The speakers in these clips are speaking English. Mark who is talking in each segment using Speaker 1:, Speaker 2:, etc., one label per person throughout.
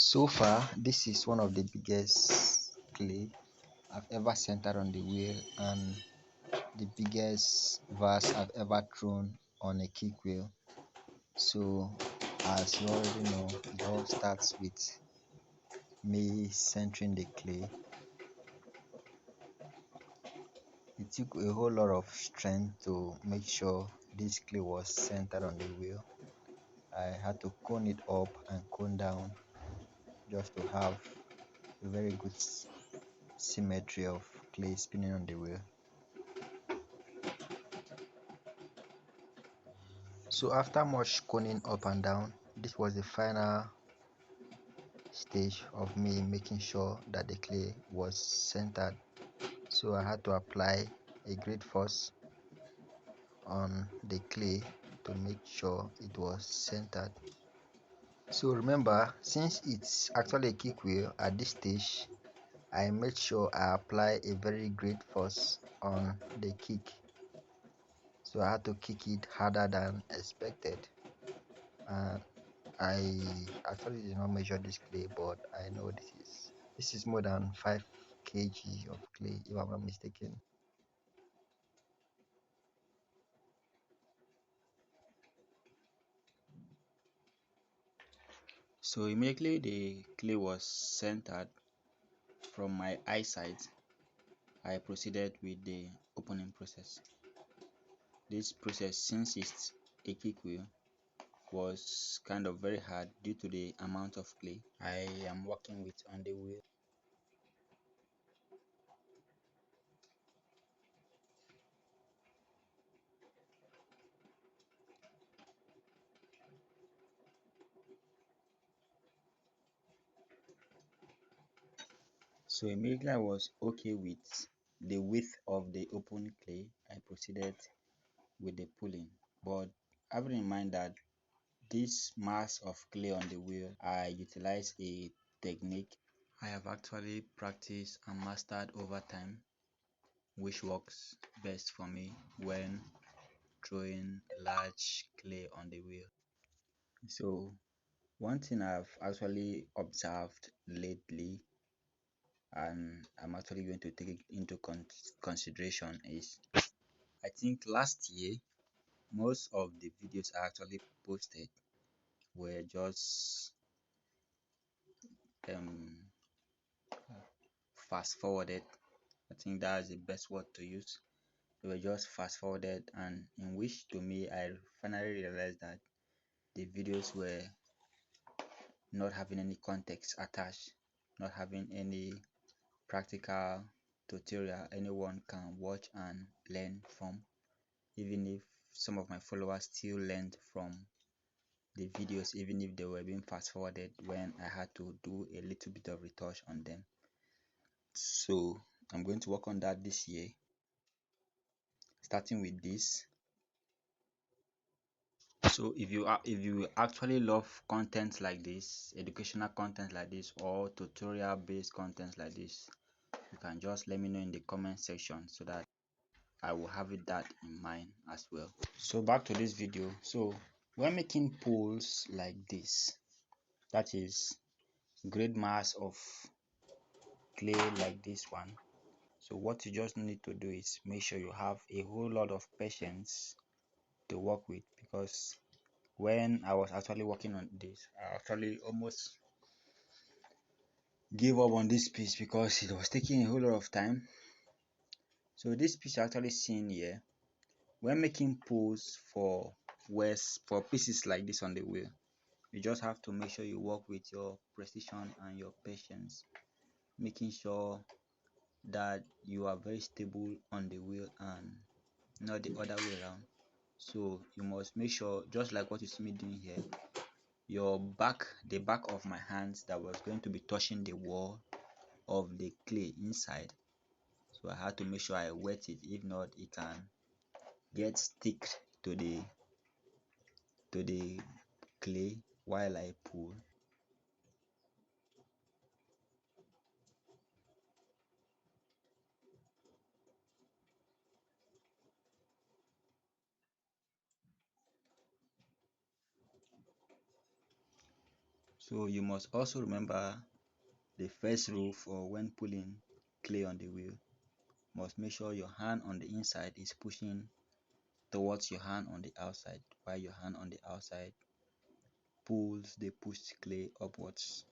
Speaker 1: So far, this is one of the biggest clay I've ever centered on the wheel and the biggest vase I've ever thrown on a kick wheel. So, as you already know, it all starts with me centering the clay. It took a whole lot of strength to make sure this clay was centered on the wheel. I had to cone it up and cone down just to have a very good symmetry of clay spinning on the wheel. So after much coning up and down, this was the final stage of me making sure that the clay was centered. So I had to apply a great force on the clay to make sure it was centered. So remember, since it's actually a kick wheel at this stage, I made sure I apply a very great force on the kick. So I had to kick it harder than expected. And I actually did not measure this clay, but I know this is more than 5 kg of clay, if I'm not mistaken.
Speaker 2: So immediately the clay was centered from my eyesight, I proceeded with the opening process. This process, since it's a kick wheel, was kind of very hard due to the amount of clay I am working with on the wheel. So immediately I was okay with the width of the open clay, I proceeded with the pulling. But having in mind that this mass of clay on the wheel, I utilize a technique I have actually practiced and mastered over time, which works best for me when throwing large clay on the wheel. So one thing I've actually observed lately, and I'm actually going to take it into consideration, is I think last year most of the videos I actually posted were just um, fast forwarded. I think that's the best word to use. They were just fast forwarded, and in which to me I finally realized that the videos were not having any context attached, not having any practical tutorial anyone can watch and learn from, even if some of my followers still learned from the videos, even if they were being fast forwarded when I had to do a little bit of retouch on them. So I'm going to work on that this year, starting with this. So if you actually love content like this, educational content like this, or tutorial based content like this, you can just let me know in the comment section so that I will have that in mind as well. So back to this video. So when making pools like this, that is great mass of clay like this one, so what you just need to do is make sure you have a whole lot of patience to work with, because when I was actually working on this, I actually almost gave up on this piece because it was taking a whole lot of time. So this piece you're actually seen here, when making pulls for pieces like this on the wheel, you just have to make sure you work with your precision and your patience, making sure that you are very stable on the wheel and not the other way around. So you must make sure, just like what you see me doing here, the back of my hands that was going to be touching the wall of the clay inside. So I had to make sure I wet it, if not it can get stick to the clay while I pull. So you must also remember the first rule for when pulling clay on the wheel. Must make sure your hand on the inside is pushing towards your hand on the outside, while your hand on the outside pulls the pushed clay upwards.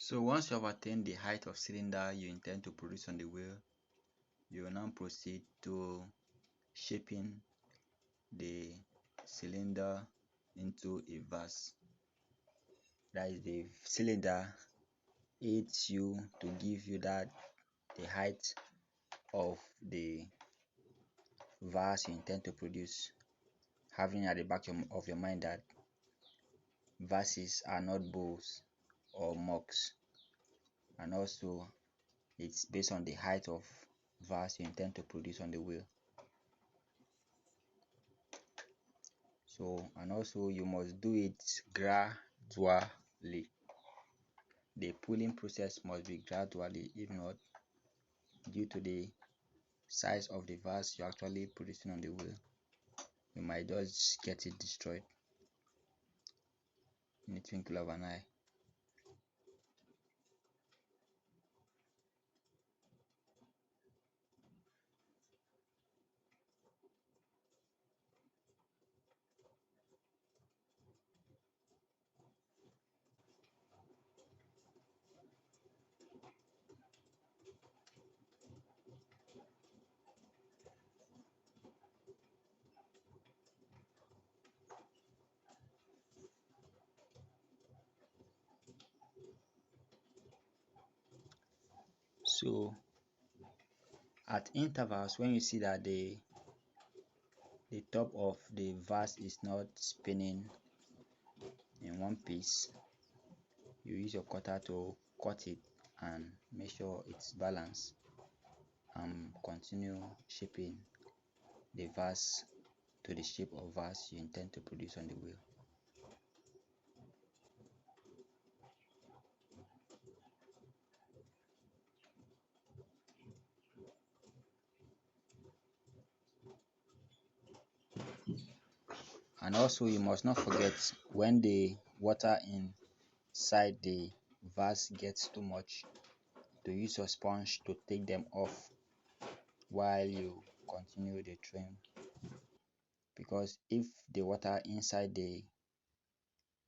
Speaker 2: So once you have attained the height of cylinder you intend to produce on the wheel, you will now proceed to shaping the cylinder into a vase. That is, the cylinder aids you to give you that the height of the vase you intend to produce, having at the back of your mind that vases are not bowls or mugs, and also it's based on the height of vase you intend to produce on the wheel. So, and also you must do it gradually. The pulling process must be gradually, if not, due to the size of the vase you're actually producing on the wheel, you might just get it destroyed in the twinkle of an eye. So at intervals, when you see that the top of the vase is not spinning in one piece, you use your cutter to cut it and make sure it's balanced, and continue shaping the vase to the shape of vase you intend to produce on the wheel. And also you must not forget, when the water inside the vase gets too much, to use your sponge to take them off while you continue the trim, because if the water inside the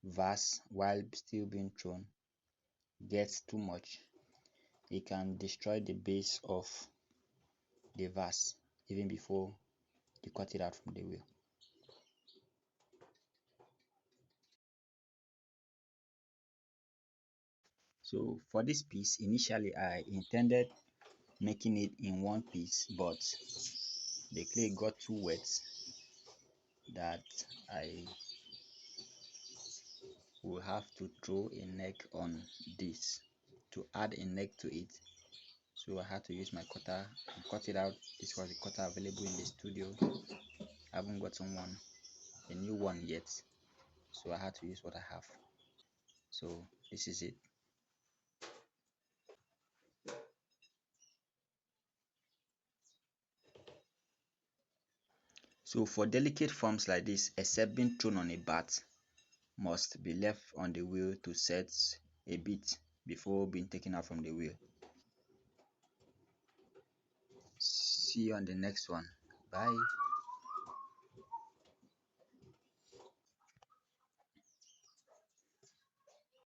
Speaker 2: vase while still being thrown gets too much, it can destroy the base of the vase even before you cut it out from the wheel. So for this piece, initially I intended making it in one piece, but the clay got too wet that I will have to throw a neck on this to add a neck to it. So I had to use my cutter and cut it out. This was the cutter available in the studio. I haven't gotten a new one yet, so I had to use what I have. So this is it. So for delicate forms like this, except being thrown on a bat, must be left on the wheel to set a bit before being taken out from the wheel. See you on the next one. Bye.